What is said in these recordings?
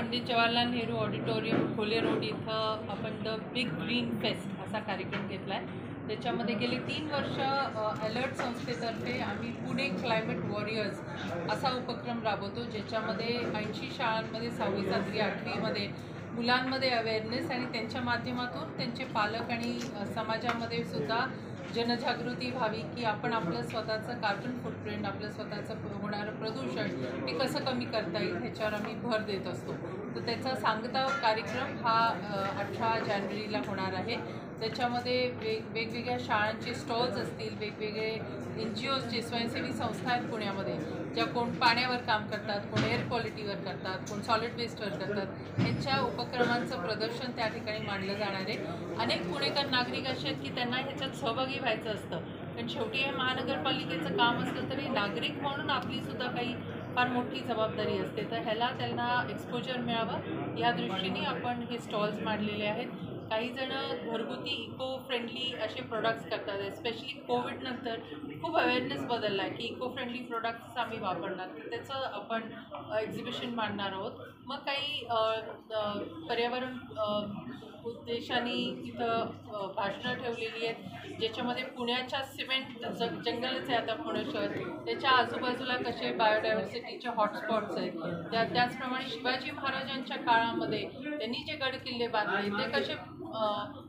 Pandit Jawaharlal Nehru auditorium खोले road इथं आपण द बिग ग्रीन फेस्ट असा कार्यक्रम घेतला आहे। त्याच्यामध्ये गेली 3 वर्ष अलर्ट संस्थेतर्फे आम्ही पुणे क्लायमेट वॉरियर्स असा उपक्रम राबवतो, ज्याच्यामध्ये 80 शाळांमध्ये 6वी 7वी 8वीमध्ये मुलांमध्ये अवेअरनेस आणि त्यांच्या माध्यमातून त्यांचे पालक आणि समाजामध्ये सुद्धा जनजागृती व्हावी की आपण आपलं स्वतःचं कार्बन फुटप्रिंट, आपलं स्वतःचं होणारं प्रदूषण हे कसं कमी करता येईल ह्याच्यावर आम्ही भर देत असतो। तर त्याचा सांगता कार्यक्रम हा 18 जानेवारीला होणार आहे। त्याच्यामध्ये वेगवेगळ्या शाळांचे स्टॉल्स असतील, वेगवेगळे NGOजचे स्वयंसेवी संस्था आहेत पुण्यामध्ये, ज्या कोण पाण्यावर काम करतात, कोण एअर क्वालिटीवर करतात, कोण सॉलिड वेस्टवर करतात, यांच्या उपक्रमांचं प्रदर्शन त्या ठिकाणी मांडलं जाणार आहे। अनेक पुणेकर नागरिक असे आहेत की त्यांना ह्याच्यात सहभागी व्हायचं असतं, कारण शेवटी हे महानगरपालिकेचं काम असलं तरी नागरिक म्हणून आपलीसुद्धा काही फार मोठी जबाबदारी असते। तर त्यांना एक्सपोजर मिळावं या दृष्टीने आपण हे स्टॉल्स मांडलेले आहेत। काही जण घरगुती इको फ्रेंडली असे प्रोडक्ट्स करतात, एस्पेशली कोविडनंतर खूप अवेअरनेस बदलला आहे की इको फ्रेंडली प्रोडक्ट्स आम्ही वापरणार, तर त्याचं आपण एक्झिबिशन मांडणार आहोत। मग काही पर्यावरण उद्देशाने तिथं भाषणं ठेवलेली आहेत, ज्याच्यामध्ये पुण्याच्या सिमेंट जंगलच आहे आता पुणे शहर, त्याच्या आजूबाजूला कसे बायोडायव्हर्सिटीचे हॉटस्पॉट्स आहेत, त्याचप्रमाणे शिवाजी महाराजांच्या काळामध्ये त्यांनी जे गड किल्ले बांधले ते कसे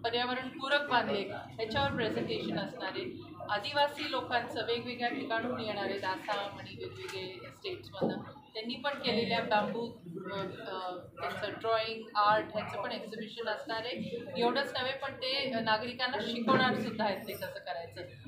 पर्यावरणपूरक बांधले याच्यावर प्रेझेंटेशन असणार आहे। आदिवासी लोकांचं वेगवेगळ्या ठिकाणून येणार आहेत, आसाम आणि वेगवेगळे स्टेट्समधून, त्यांनी पण केलेल्या बांबू त्यांचं ड्रॉइंग आर्ट ह्याचं पण एक्झिबिशन असणार आहे। एवढंच नव्हे पण ते नागरिकांना शिकवणार सुद्धा आहेत ते कसं करायचं।